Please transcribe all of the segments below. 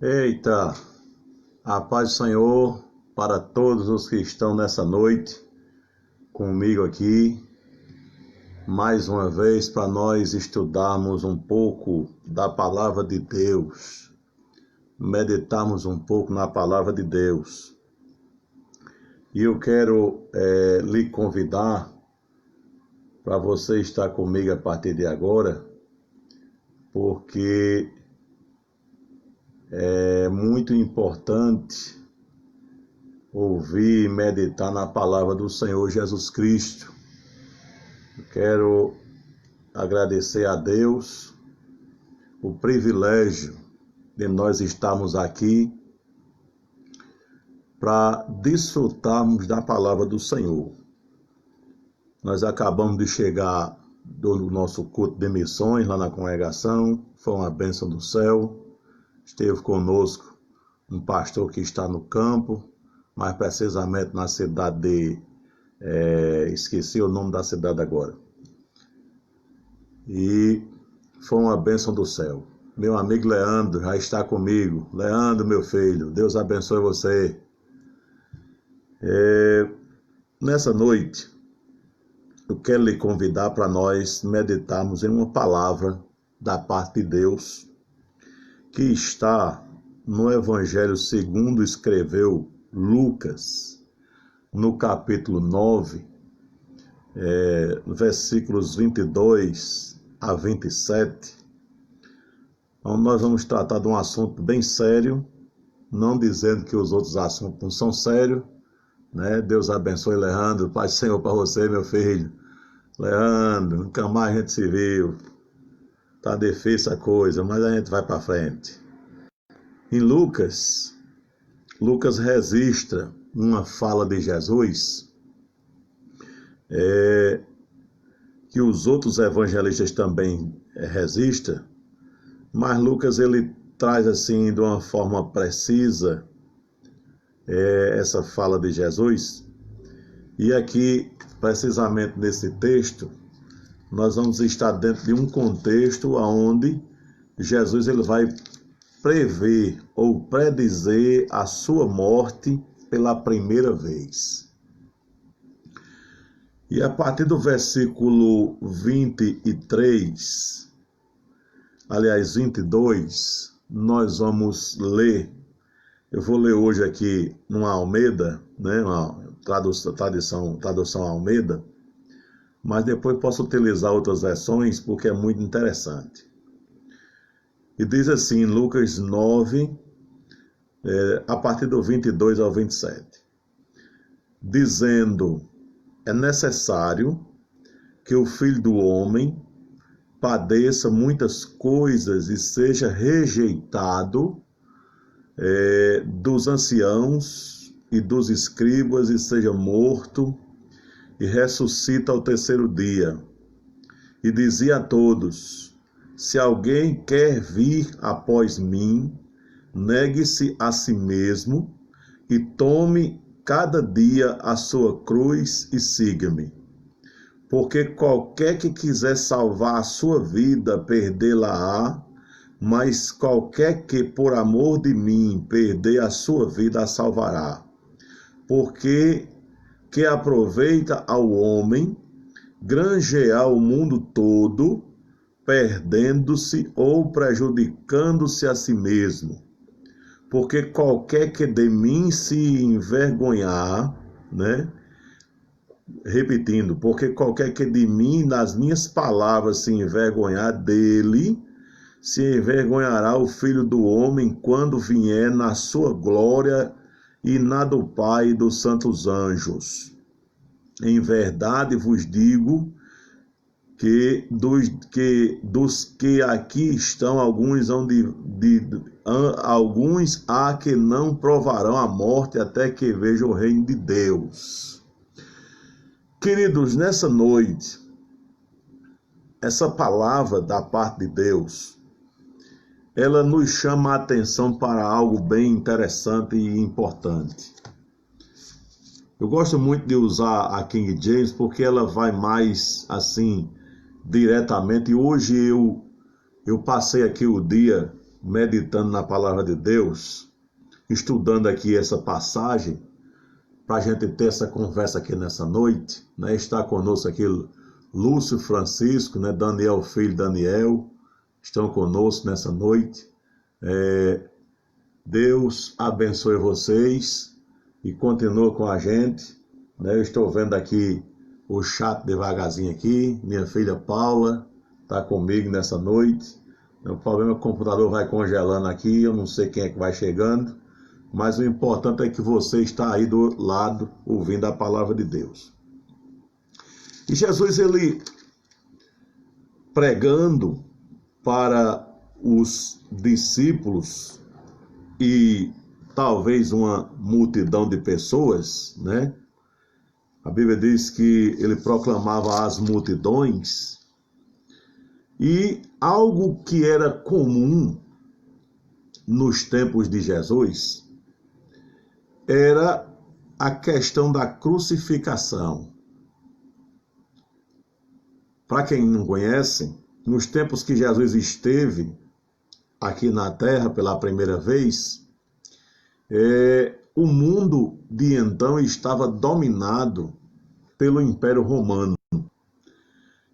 Eita, a paz do Senhor para todos os que estão nessa noite comigo aqui, mais uma vez para nós estudarmos um pouco da palavra de Deus, meditarmos um pouco na palavra de Deus. E eu quero lhe convidar para você estar comigo a partir de agora, porque é muito importante ouvir e meditar na palavra do Senhor Jesus Cristo. Eu quero agradecer a Deus o privilégio de nós estarmos aqui para desfrutarmos da palavra do Senhor. Nós acabamos de chegar do nosso culto de missões lá na congregação, foi uma bênção do céu. Esteve conosco um pastor que está no campo, mais precisamente na cidade de... esqueci o nome da cidade agora. E foi uma bênção do céu. Meu amigo Leandro já está comigo. Leandro, meu filho, Deus abençoe você. Nessa noite, eu quero lhe convidar para nós meditarmos em uma palavra da parte de Deus, que está no Evangelho segundo escreveu Lucas, no capítulo 9, versículos 22 a 27, onde nós vamos tratar de um assunto bem sério, não dizendo que os outros assuntos não são sérios, né? Deus abençoe Leandro, Pai Senhor para você, meu filho. Leandro, nunca mais a gente se viu. Tá difícil a coisa, mas a gente vai para frente. Em Lucas registra uma fala de Jesus que os outros evangelistas também registram, mas Lucas ele traz assim de uma forma precisa essa fala de Jesus. E aqui, precisamente nesse texto, nós vamos estar dentro de um contexto onde Jesus ele vai prever ou predizer a sua morte pela primeira vez. E a partir do versículo 23, aliás 22, nós vamos ler. Eu vou ler hoje aqui numa Almeida, né, uma tradução Almeida, mas depois posso utilizar outras versões porque é muito interessante. E diz assim, Lucas 9, a partir do 22 ao 27, dizendo, é necessário que o Filho do Homem padeça muitas coisas e seja rejeitado dos anciãos e dos escribas e seja morto e ressuscita ao terceiro dia. E dizia a todos, se alguém quer vir após mim, negue-se a si mesmo e tome cada dia a sua cruz e siga-me. Porque qualquer que quiser salvar a sua vida, perdê-la-á, mas qualquer que por amor de mim perder a sua vida, a salvará. Porque que aproveita ao homem granjear o mundo todo, perdendo-se ou prejudicando-se a si mesmo. Porque qualquer que de mim se envergonhar, né? Repetindo, porque qualquer que de mim, nas minhas palavras, se envergonhar dele, se envergonhará o Filho do Homem quando vier na sua glória e na do Pai e dos santos anjos. Em verdade vos digo que dos que aqui estão, alguns há que não provarão a morte até que vejam o reino de Deus. Queridos, nessa noite, essa palavra da parte de Deus, ela nos chama a atenção para algo bem interessante e importante. Eu gosto muito de usar a King James porque ela vai mais assim, diretamente. E hoje eu passei aqui o dia meditando na palavra de Deus, estudando aqui essa passagem, para a gente ter essa conversa aqui nessa noite, né? Está conosco aqui Lúcio Francisco, né? Daniel Filho, Daniel, estão conosco nessa noite. Deus abençoe vocês e continua com a gente, né? Eu estou vendo aqui o chat devagarzinho aqui, minha filha Paula está comigo nessa noite. O problema é que o computador vai congelando aqui, eu não sei quem é que vai chegando, mas o importante é que você está aí do lado ouvindo a palavra de Deus. E Jesus, ele pregando para os discípulos e talvez uma multidão de pessoas, né? A Bíblia diz que ele proclamava às multidões, e algo que era comum nos tempos de Jesus era a questão da crucificação. Para quem não conhece, nos tempos que Jesus esteve aqui na Terra pela primeira vez, o mundo de então estava dominado pelo Império Romano.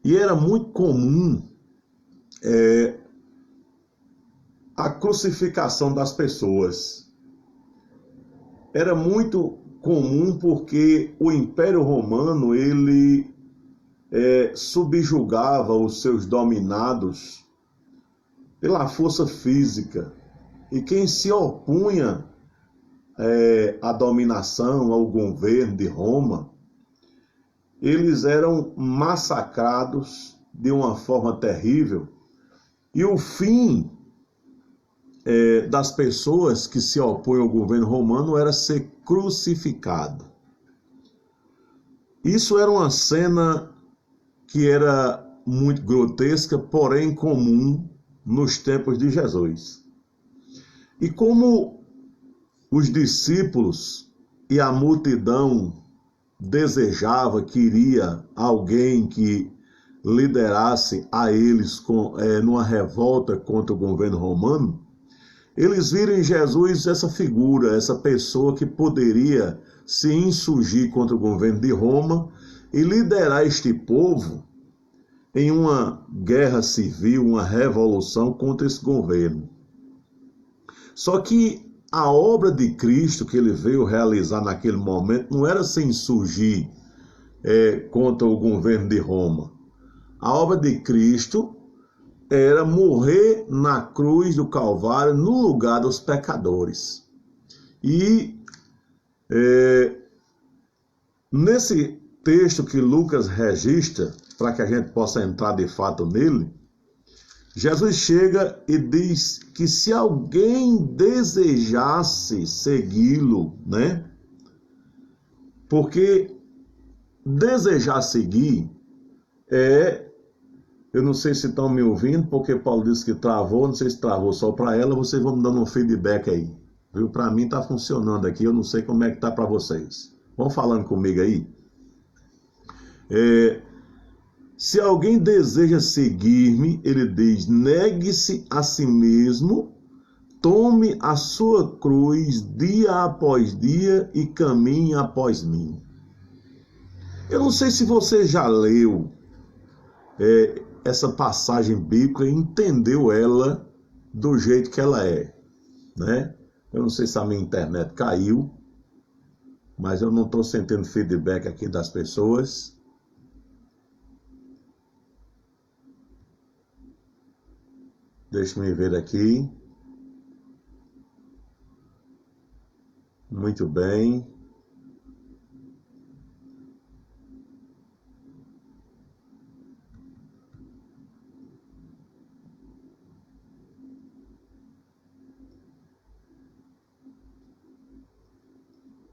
E era muito comum a crucificação das pessoas. Era muito comum porque o Império Romano, ele subjugava os seus dominados pela força física. E quem se opunha à dominação, ao governo de Roma, eles eram massacrados de uma forma terrível. E o fim das pessoas que se opõem ao governo romano era ser crucificado. Isso era uma cena que era muito grotesca, porém comum nos tempos de Jesus. E como os discípulos e a multidão desejava, queria alguém que liderasse a eles numa revolta contra o governo romano, eles viram em Jesus essa figura, essa pessoa que poderia se insurgir contra o governo de Roma e liderar este povo em uma guerra civil, uma revolução contra esse governo. Só que a obra de Cristo que ele veio realizar naquele momento não era se insurgir contra o governo de Roma. A obra de Cristo era morrer na cruz do Calvário no lugar dos pecadores. E nesse texto que Lucas registra, para que a gente possa entrar de fato nele, Jesus chega e diz que se alguém desejasse segui-lo, né? Porque desejar seguir eu não sei se estão me ouvindo, porque Paulo disse que travou, não sei se travou só para ela, vocês vão me dando um feedback aí. Viu? Para mim está funcionando aqui, eu não sei como é que está para vocês. Vão falando comigo aí. Se alguém deseja seguir-me, ele diz, negue-se a si mesmo, tome a sua cruz dia após dia e caminhe após mim. Eu não sei se você já leu essa passagem bíblica e entendeu ela do jeito que ela é, né? Eu não sei se a minha internet caiu, mas eu não estou sentindo feedback aqui das pessoas. Deixa-me ver aqui. Muito bem.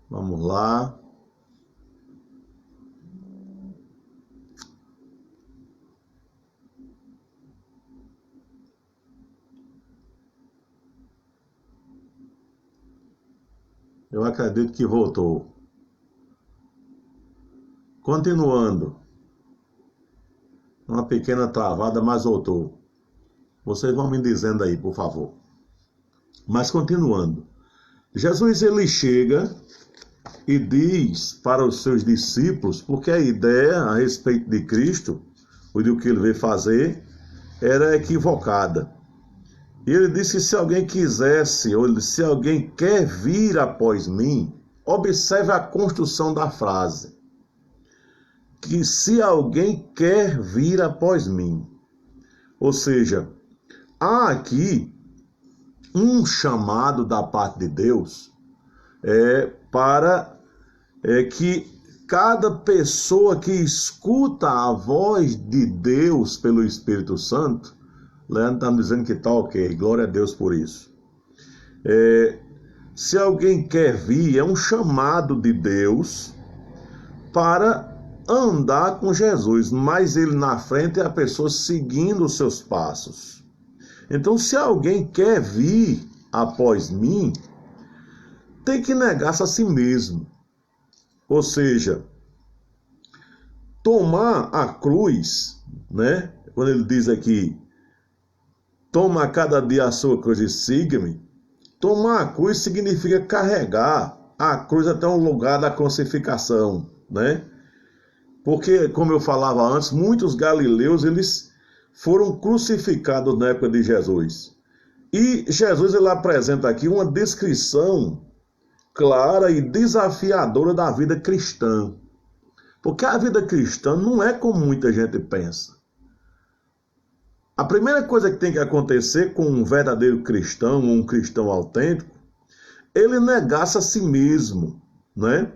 Vamos lá. Eu acredito que voltou. Continuando. Uma pequena travada, mas voltou. Vocês vão me dizendo aí, por favor. Mas continuando, Jesus ele chega e diz para os seus discípulos, porque a ideia a respeito de Cristo, ou do que ele veio fazer, era equivocada. E ele disse que se alguém quisesse, ou se alguém quer vir após mim, observe a construção da frase. Que se alguém quer vir após mim. Ou seja, há aqui um chamado da parte de Deus para que cada pessoa que escuta a voz de Deus pelo Espírito Santo, Leandro está me dizendo que está ok, glória a Deus por isso. Se alguém quer vir, é um chamado de Deus para andar com Jesus, mas ele na frente é a pessoa seguindo os seus passos. Então, se alguém quer vir após mim, tem que negar-se a si mesmo. Ou seja, tomar a cruz, né? Quando ele diz aqui, toma cada dia a sua cruz e siga-me. Tomar a cruz significa carregar a cruz até o lugar da crucificação, né? Porque, como eu falava antes, muitos galileus, eles foram crucificados na época de Jesus. E Jesus, ele apresenta aqui uma descrição clara e desafiadora da vida cristã. Porque a vida cristã não é como muita gente pensa. A primeira coisa que tem que acontecer com um verdadeiro cristão, um cristão autêntico, ele negar-se a si mesmo, né?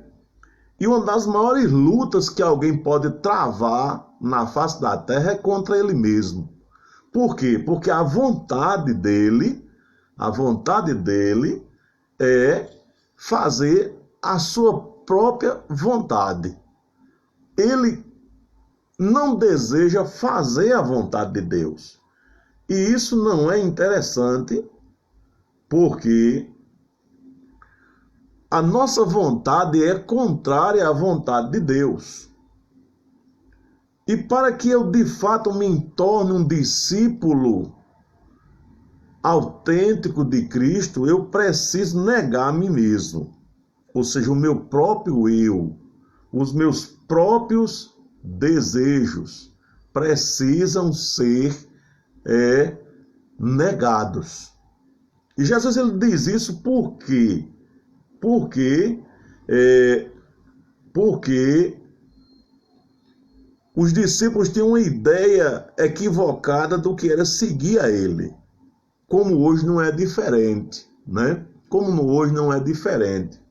E uma das maiores lutas que alguém pode travar na face da terra é contra ele mesmo. Por quê? Porque a vontade dele é fazer a sua própria vontade. Ele não deseja fazer a vontade de Deus. E isso não é interessante, porque a nossa vontade é contrária à vontade de Deus. E para que eu de fato me torne um discípulo autêntico de Cristo, eu preciso negar a mim mesmo. Ou seja, o meu próprio eu, os meus próprios desejos precisam ser negados. E Jesus ele diz isso por quê? Porque os discípulos tinham uma ideia equivocada do que era seguir a ele. Como hoje não é diferente, né? Como hoje não é diferente.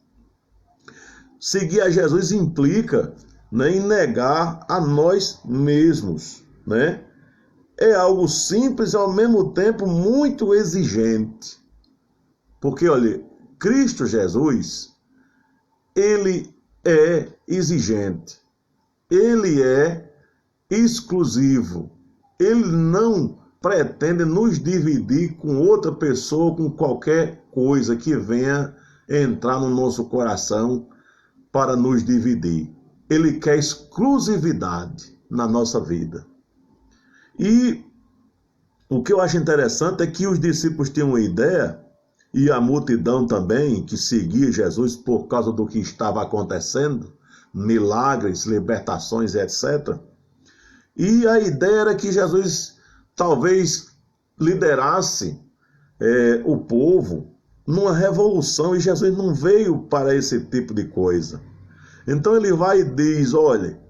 Seguir a Jesus implica, né, em negar a nós mesmos, né? É algo simples e ao mesmo tempo muito exigente. Porque, olha, Cristo Jesus, ele é exigente. Ele é exclusivo. Ele não pretende nos dividir com outra pessoa, com qualquer coisa que venha entrar no nosso coração para nos dividir. Ele quer exclusividade na nossa vida. E o que eu acho interessante é que os discípulos tinham uma ideia, e a multidão também, que seguia Jesus por causa do que estava acontecendo, milagres, libertações, etc. E a ideia era que Jesus talvez liderasse o povo numa revolução, e Jesus não veio para esse tipo de coisa. Então ele vai e diz, olha,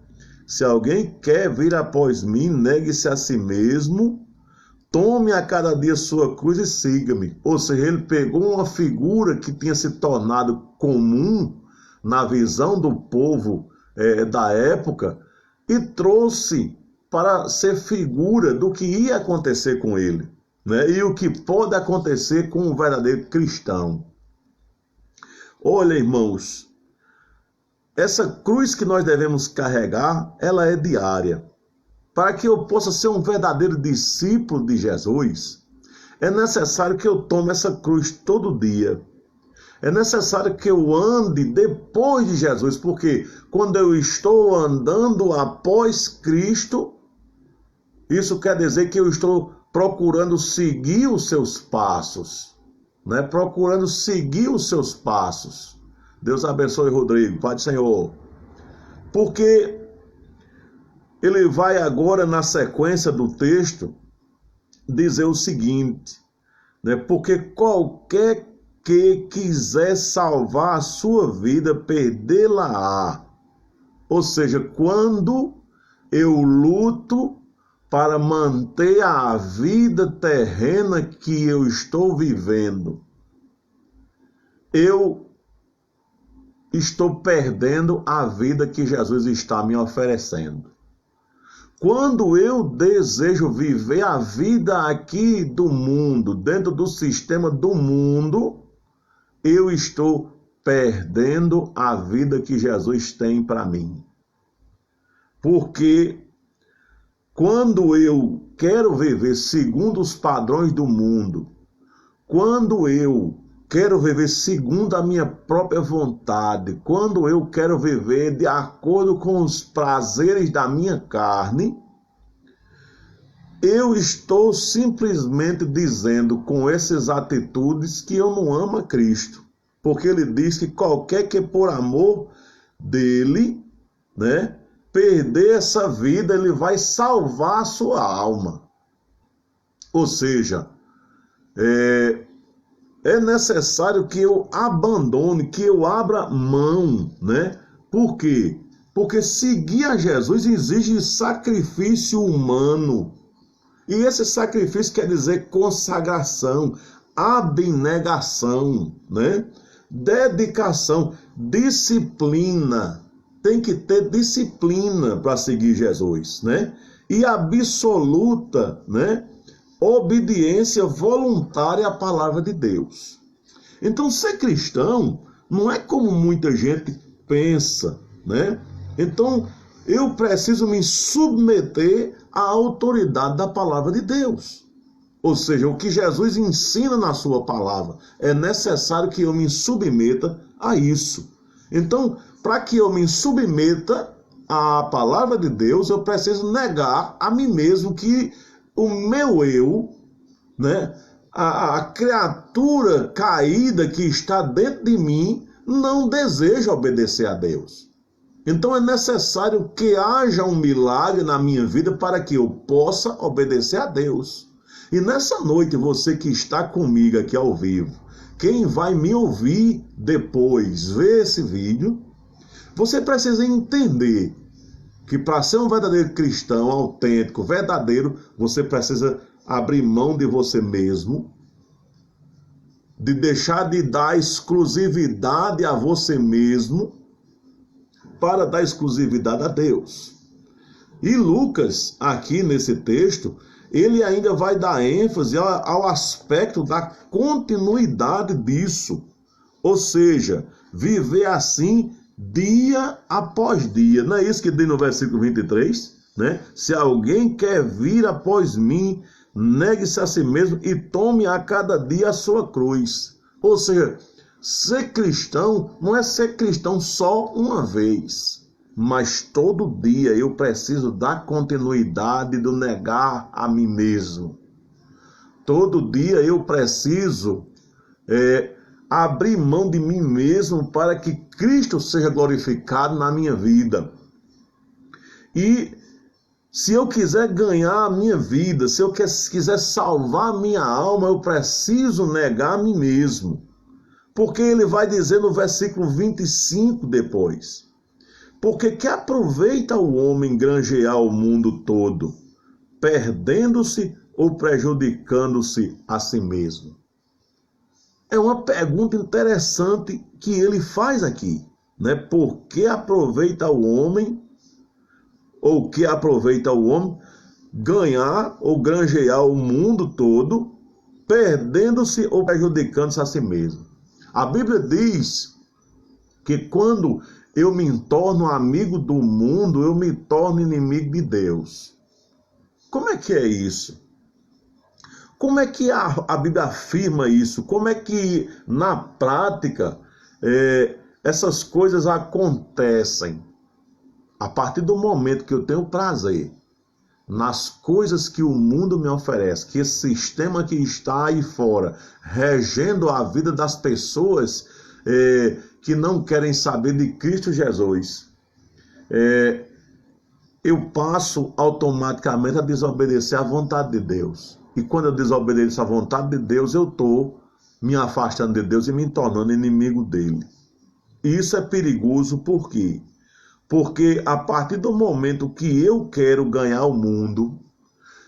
se alguém quer vir após mim, negue-se a si mesmo, tome a cada dia sua cruz e siga-me. Ou seja, ele pegou uma figura que tinha se tornado comum na visão do povo da época e trouxe para ser figura do que ia acontecer com ele, né? E o que pode acontecer com um verdadeiro cristão. Olha, irmãos, essa cruz que nós devemos carregar, ela é diária. Para que eu possa ser um verdadeiro discípulo de Jesus, é necessário que eu tome essa cruz todo dia. É necessário que eu ande depois de Jesus, porque quando eu estou andando após Cristo, isso quer dizer que eu estou procurando seguir os seus passos, né, procurando seguir os seus passos. Deus abençoe, Rodrigo, Pai do Senhor. Porque ele vai agora, na sequência do texto, dizer o seguinte, né, porque qualquer que quiser salvar a sua vida, perdê-la-á. Ou seja, quando eu luto para manter a vida terrena que eu estou vivendo, eu estou perdendo a vida que Jesus está me oferecendo. Quando eu desejo viver a vida aqui do mundo, dentro do sistema do mundo, eu estou perdendo a vida que Jesus tem para mim. Porque quando eu quero viver segundo os padrões do mundo, quando eu quero viver segundo a minha própria vontade, quando eu quero viver de acordo com os prazeres da minha carne, eu estou simplesmente dizendo com essas atitudes que eu não amo a Cristo. Porque ele diz que qualquer que por amor dele, né, perder essa vida, ele vai salvar a sua alma. Ou seja, é necessário que eu abandone, que eu abra mão, né? Por quê? Porque seguir a Jesus exige sacrifício humano. E esse sacrifício quer dizer consagração, abnegação, né? Dedicação, disciplina. Tem que ter disciplina para seguir Jesus, né? E absoluta, né, obediência voluntária à palavra de Deus. Então, ser cristão não é como muita gente pensa, né? Então, eu preciso me submeter à autoridade da palavra de Deus. Ou seja, o que Jesus ensina na sua palavra, é necessário que eu me submeta a isso. Então, para que eu me submeta à palavra de Deus, eu preciso negar a mim mesmo que o meu eu, né, a criatura caída que está dentro de mim, não deseja obedecer a Deus. Então é necessário que haja um milagre na minha vida para que eu possa obedecer a Deus. E nessa noite, você que está comigo aqui ao vivo, quem vai me ouvir depois, ver esse vídeo, você precisa entender que para ser um verdadeiro cristão, autêntico, verdadeiro, você precisa abrir mão de você mesmo, de deixar de dar exclusividade a você mesmo, para dar exclusividade a Deus. E Lucas, aqui nesse texto, ele ainda vai dar ênfase ao aspecto da continuidade disso. Ou seja, viver assim dia após dia. Não é isso que diz no versículo 23? Né? Se alguém quer vir após mim, negue-se a si mesmo e tome a cada dia a sua cruz. Ou seja, ser cristão não é ser cristão só uma vez, mas todo dia eu preciso dar continuidade do negar a mim mesmo. Todo dia eu preciso abrir mão de mim mesmo para que Cristo seja glorificado na minha vida. E se eu quiser ganhar a minha vida, se eu quiser salvar a minha alma, eu preciso negar a mim mesmo. Porque ele vai dizer no versículo 25 depois: porque que aproveita o homem granjear o mundo todo, perdendo-se ou prejudicando-se a si mesmo? É uma pergunta interessante que ele faz aqui, né? Por que aproveita o homem, ou que aproveita o homem ganhar ou granjear o mundo todo, perdendo-se ou prejudicando-se a si mesmo? A Bíblia diz que quando eu me torno amigo do mundo, eu me torno inimigo de Deus. Como é que é isso? Como é que a Bíblia afirma isso? Como é que, na prática, essas coisas acontecem? A partir do momento que eu tenho prazer nas coisas que o mundo me oferece, que esse sistema que está aí fora, regendo a vida das pessoas que não querem saber de Cristo Jesus, eu passo automaticamente a desobedecer à vontade de Deus. E quando eu desobedeço à vontade de Deus, eu estou me afastando de Deus e me tornando inimigo dele. E isso é perigoso, por quê? Porque a partir do momento que eu quero ganhar o mundo,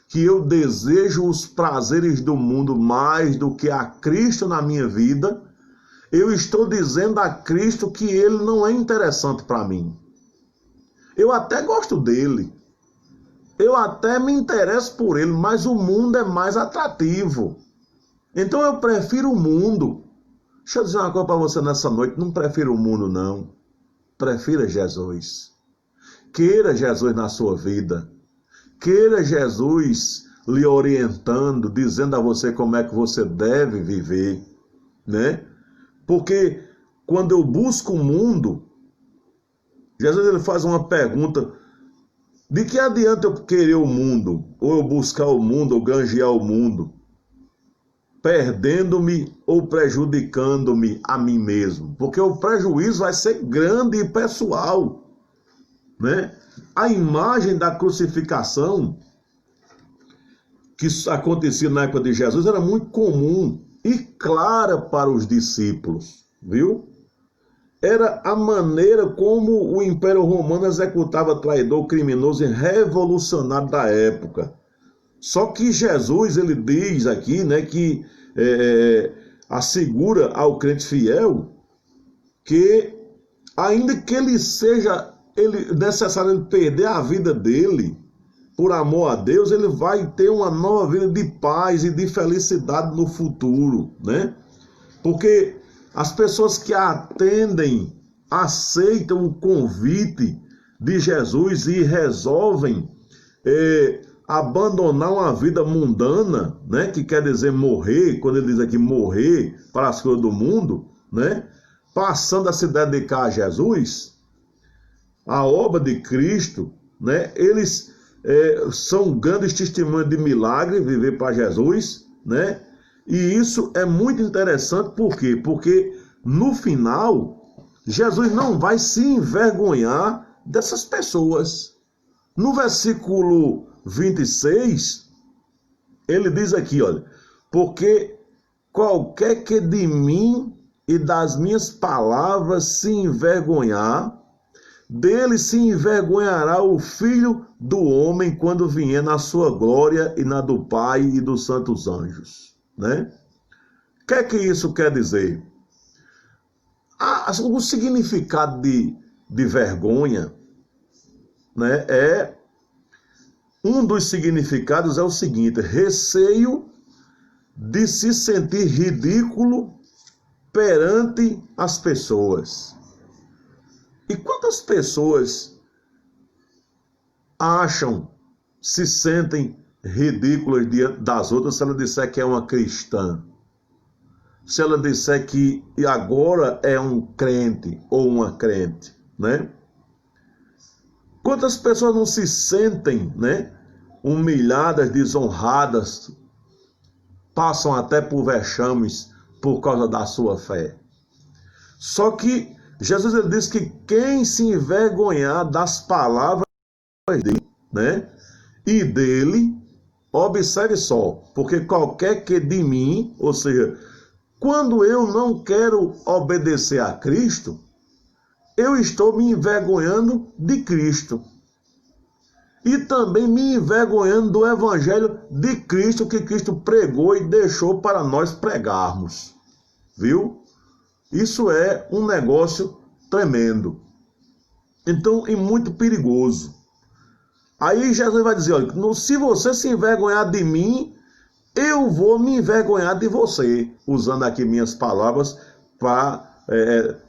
que eu desejo os prazeres do mundo mais do que a Cristo na minha vida, eu estou dizendo a Cristo que ele não é interessante para mim. Eu até gosto dele, eu até me interesso por ele, mas o mundo é mais atrativo. Então eu prefiro o mundo. Deixa eu dizer uma coisa para você nessa noite, não prefiro o mundo não. Prefira Jesus. Queira Jesus na sua vida. Queira Jesus lhe orientando, dizendo a você como é que você deve viver, né? Porque quando eu busco o mundo, Jesus ele faz uma pergunta: de que adianta eu querer o mundo, ou eu buscar o mundo, ou granjear o mundo, perdendo-me ou prejudicando-me a mim mesmo? Porque o prejuízo vai ser grande e pessoal, né? A imagem da crucificação que acontecia na época de Jesus era muito comum e clara para os discípulos, viu? Era a maneira como o Império Romano executava traidor, criminoso e revolucionário da época. Só que Jesus, ele diz aqui, né, que assegura ao crente fiel que, ainda que ele seja necessário ele perder a vida dele, por amor a Deus, ele vai ter uma nova vida de paz e de felicidade no futuro, né? Porque as pessoas que atendem, aceitam o convite de Jesus e resolvem abandonar uma vida mundana, né? Que quer dizer morrer, quando ele diz aqui morrer para as coisas do mundo, né? Passando a se dedicar a Jesus, a obra de Cristo, né? Eles são grandes testemunhos de milagre, viver para Jesus, né? E isso é muito interessante, por quê? Porque no final, Jesus não vai se envergonhar dessas pessoas. No versículo 26, ele diz aqui, olha: porque qualquer que de mim e das minhas palavras se envergonhar, dele se envergonhará o Filho do Homem quando vier na sua glória e na do Pai e dos santos anjos, né? O que é que isso quer dizer? O significado de vergonha, né, um dos significados é o seguinte: receio de se sentir ridículo perante as pessoas. E quantas pessoas se sentem ridículas diante das outras se ela disser que é uma cristã? Se ela disser que agora é um crente ou uma crente, né? Quantas pessoas não se sentem, né, humilhadas, desonradas, passam até por vexames por causa da sua fé? Só que Jesus ele diz que quem se envergonhar das palavras dele, né, e dele, observe só, porque qualquer que de mim, ou seja, quando eu não quero obedecer a Cristo, eu estou me envergonhando de Cristo. E também me envergonhando do Evangelho de Cristo, que Cristo pregou e deixou para nós pregarmos. Viu? Isso é um negócio tremendo. Então, e muito perigoso. Aí Jesus vai dizer: olha, se você se envergonhar de mim, eu vou me envergonhar de você. Usando aqui minhas palavras para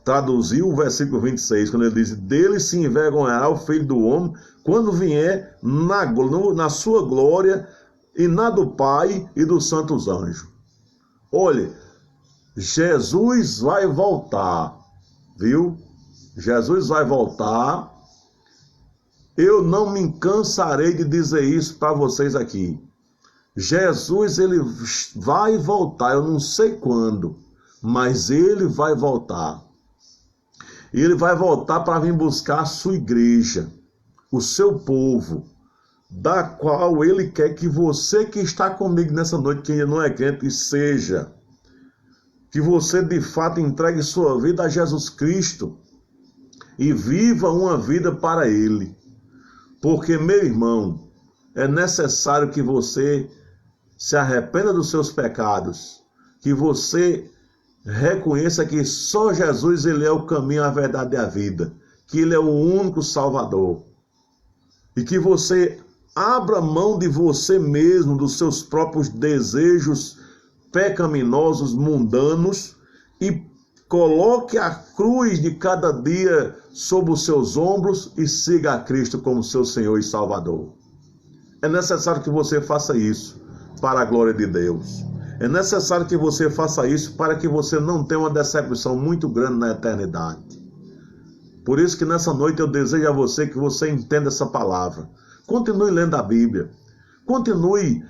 traduzir o versículo 26, quando ele diz: dele se envergonhará o Filho do Homem quando vier na sua glória e na do Pai e dos santos anjos. Olha, Jesus vai voltar, viu? Jesus vai voltar Eu não me cansarei de dizer isso para vocês aqui. Jesus, ele vai voltar, eu não sei quando, mas ele vai voltar. E ele vai voltar para vir buscar a sua igreja, o seu povo, da qual ele quer que você que está comigo nessa noite, que ainda não é crente, seja. Que você de fato entregue sua vida a Jesus Cristo e viva uma vida para ele. Porque, meu irmão, é necessário que você se arrependa dos seus pecados, que você reconheça que só Jesus, ele é o caminho, a verdade e a vida, que ele é o único Salvador, e que você abra mão de você mesmo, dos seus próprios desejos pecaminosos, mundanos, e coloque a cruz de cada dia sobre os seus ombros e siga a Cristo como seu Senhor e Salvador. É necessário que você faça isso para a glória de Deus. É necessário que você faça isso para que você não tenha uma decepção muito grande na eternidade. Por isso que nessa noite eu desejo a você que você entenda essa palavra. Continue lendo a Bíblia. Continue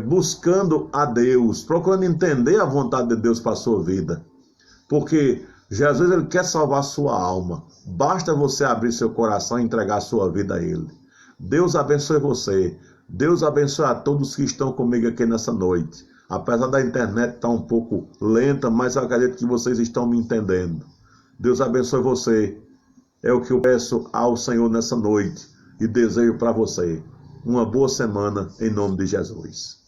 buscando a Deus, procurando entender a vontade de Deus para a sua vida. Porque Jesus, ele quer salvar a sua alma. Basta você abrir seu coração e entregar a sua vida a Ele. Deus abençoe você. Deus abençoe a todos que estão comigo aqui nessa noite. Apesar da internet estar um pouco lenta, mas eu acredito que vocês estão me entendendo. Deus abençoe você. É o que eu peço ao Senhor nessa noite. E desejo para você uma boa semana em nome de Jesus.